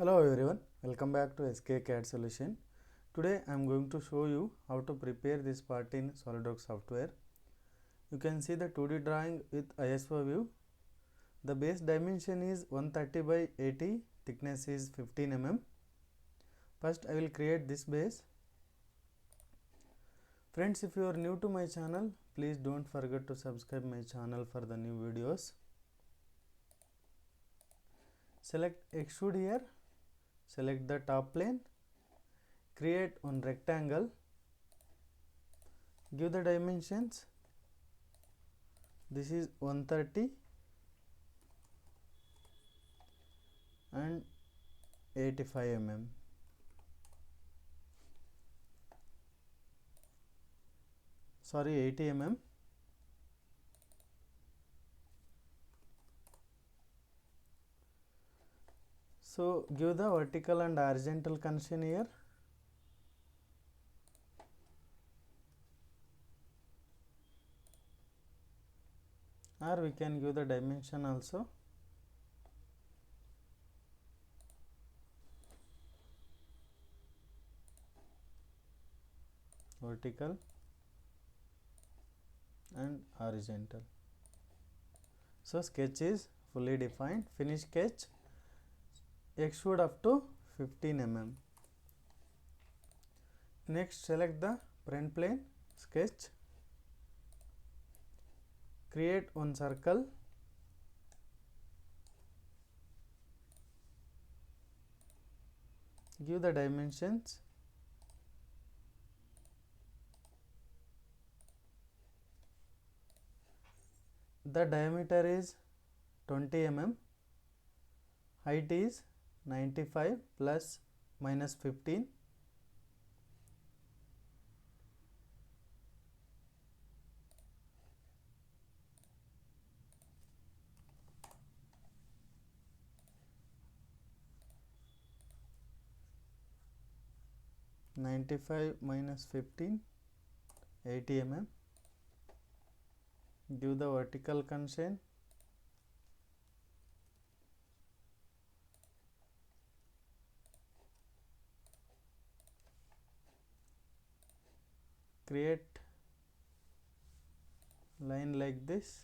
Hello everyone, welcome back to SK CAD Solution. Today I am going to show you how to prepare this part in SolidWorks software. You can see the 2D drawing with ISO view. The base dimension is 130 by 80, thickness is 15 mm. First I will create this base. Friends, if you are new to my channel, please don't forget to subscribe my channel for the new videos. Select extrude here. Select the top plane, create one rectangle, give the dimensions. This is 130 and 85 mm. Sorry, 80 mm. So give the vertical and horizontal constraint here. Or we can give the dimension also. Vertical and horizontal. So sketch is fully defined. Finish sketch. Extrude up to 15 mm. Next select the front plane, sketch, create one circle, give the dimensions, the diameter is 20 mm, height is 95 plus minus 15, minus 15, 80 mm. Give the vertical constraint, create line like this,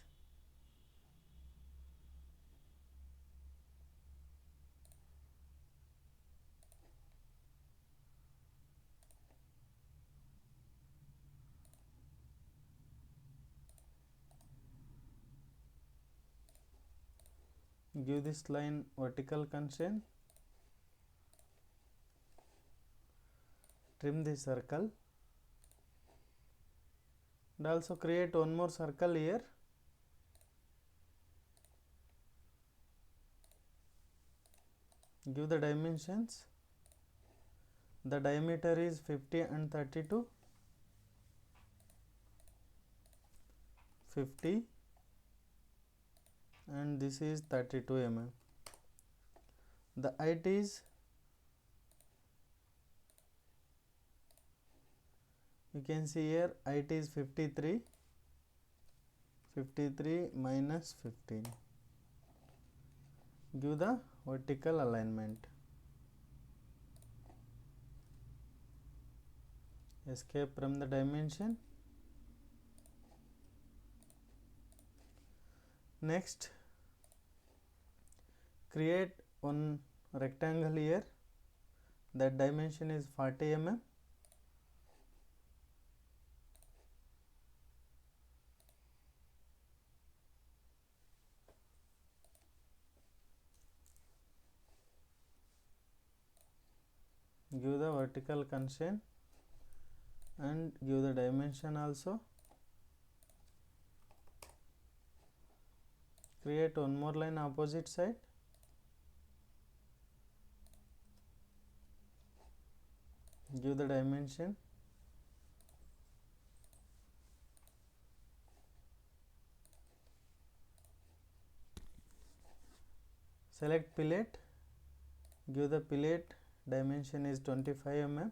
give this line vertical constraint, trim the circle, and also create one more circle here. Give the dimensions. The diameter is 50 and 32, 50, and this is 32 mm. The height is, you can see here, height is 53, 53 minus 15. Give the vertical alignment. Escape from the dimension. Next, create one rectangle here. That dimension is 40 mm. Give the vertical constraint and give the dimension also. Create one more line opposite side. Give the dimension. Select fillet. Give the fillet dimension is 25 mm.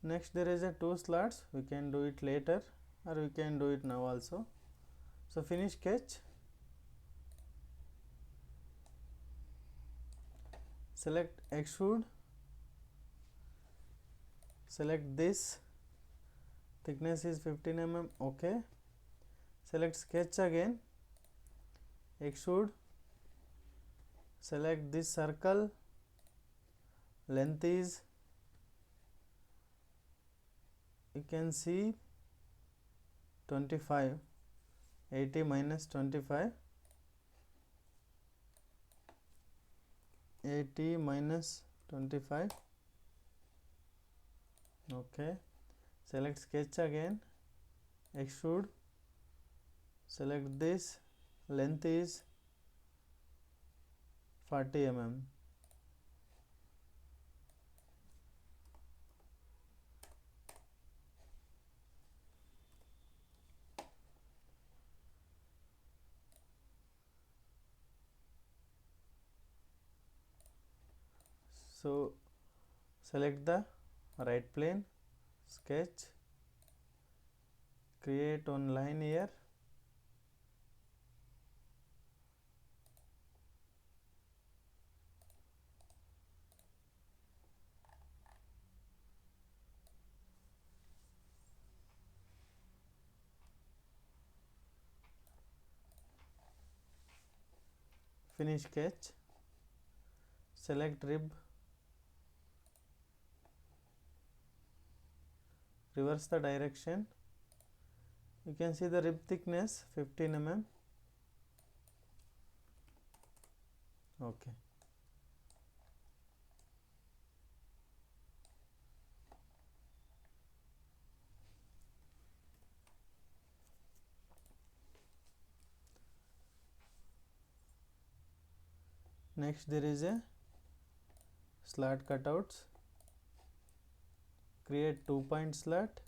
Next there is a 2 slots, we can do it later or we can do it now also. So finish sketch, select extrude, select this, thickness is 15 mm, okay. Select sketch again, extrude, select this circle, length is, you can see 25, 80 minus 25, 80 minus 25, okay. Select sketch again, extrude, select this, length is 40 mm. So select the right plane, sketch, create one line here, finish sketch, select rib, reverse the direction, you can see the rib thickness 15 mm, okay. Next there is a slat cutouts, create 2-point slat,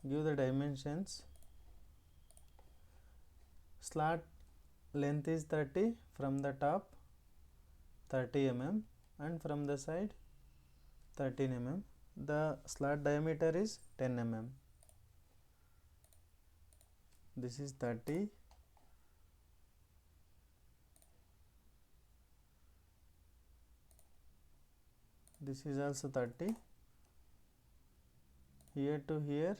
give the dimensions, slat length is 30, from the top 30 mm and from the side 13 mm, the slat diameter is 10 mm, this is 30, this is also 30, here to here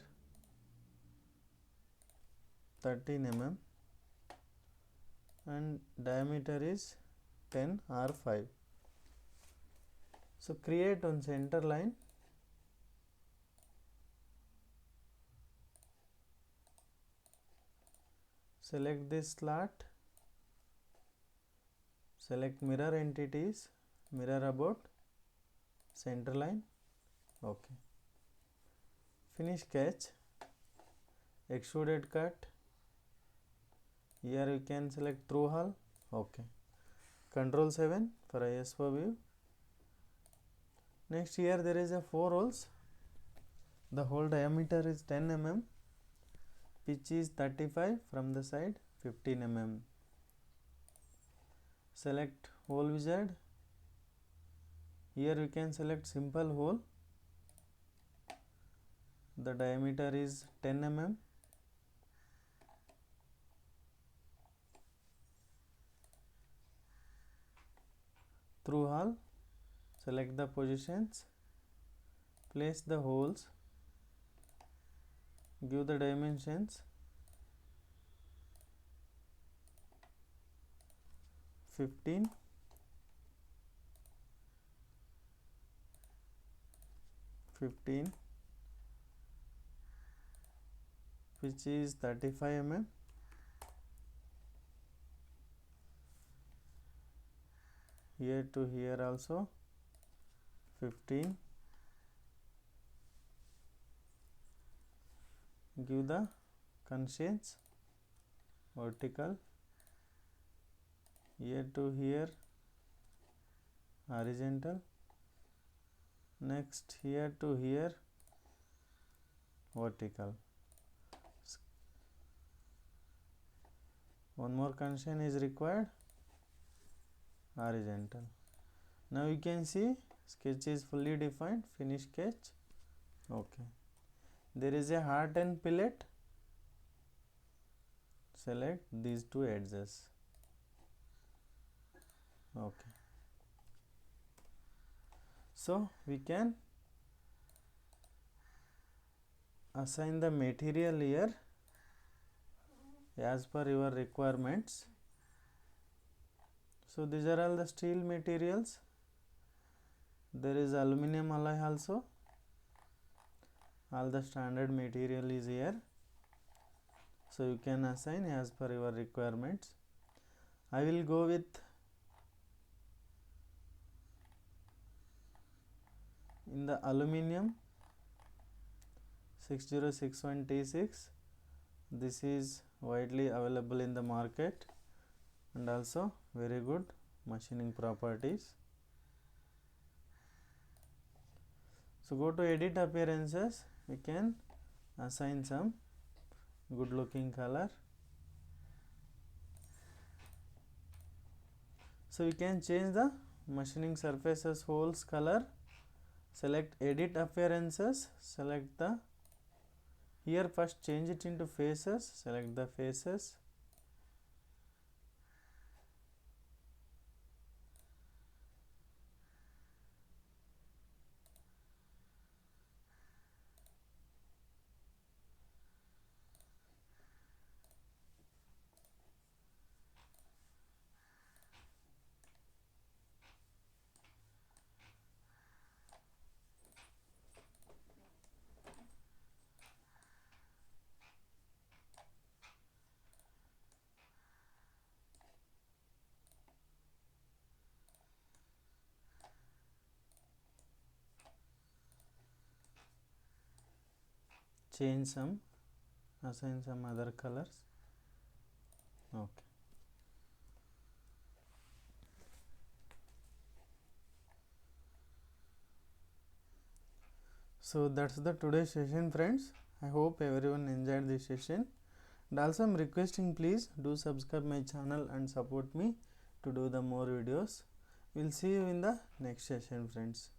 13 mm and diameter is 10 or 5. So create one center line, select this slat, select mirror entities, mirror about, center line, okay. Finish sketch, extruded cut, here you can select through hole, okay. Control 7 for ISO view. Next here there is a 4 holes, the hole diameter is 10 mm, pitch is 35, from the side 15 mm. Select hole wizard, here you can select simple hole, the diameter is 10 mm, through hole, select the positions, place the holes, give the dimensions 15, 15, which is 35 mm, here to here also 15, give the constraints vertical, here to here horizontal, next here to here vertical, one more constraint is required, horizontal. Now you can see sketch is fully defined, finish sketch. Okay, there is a heart and fillet, select these two edges. Okay, so we can assign the material here as per your requirements. So these are all the steel materials. There is aluminum alloy also. All the standard material is here. So you can assign as per your requirements. I will go with in the aluminum 6061T6. This is widely available in the market and also very good machining properties. So go to edit appearances, we can assign some good looking color. So we can change the machining surfaces holes color. Select edit appearances, select the here first change it into faces, select the faces. Change some, assign some other colors. Okay. So that's the today's session, friends. I hope everyone enjoyed this session. And also I'm requesting, please do subscribe my channel and support me to do the more videos. We'll see you in the next session, friends.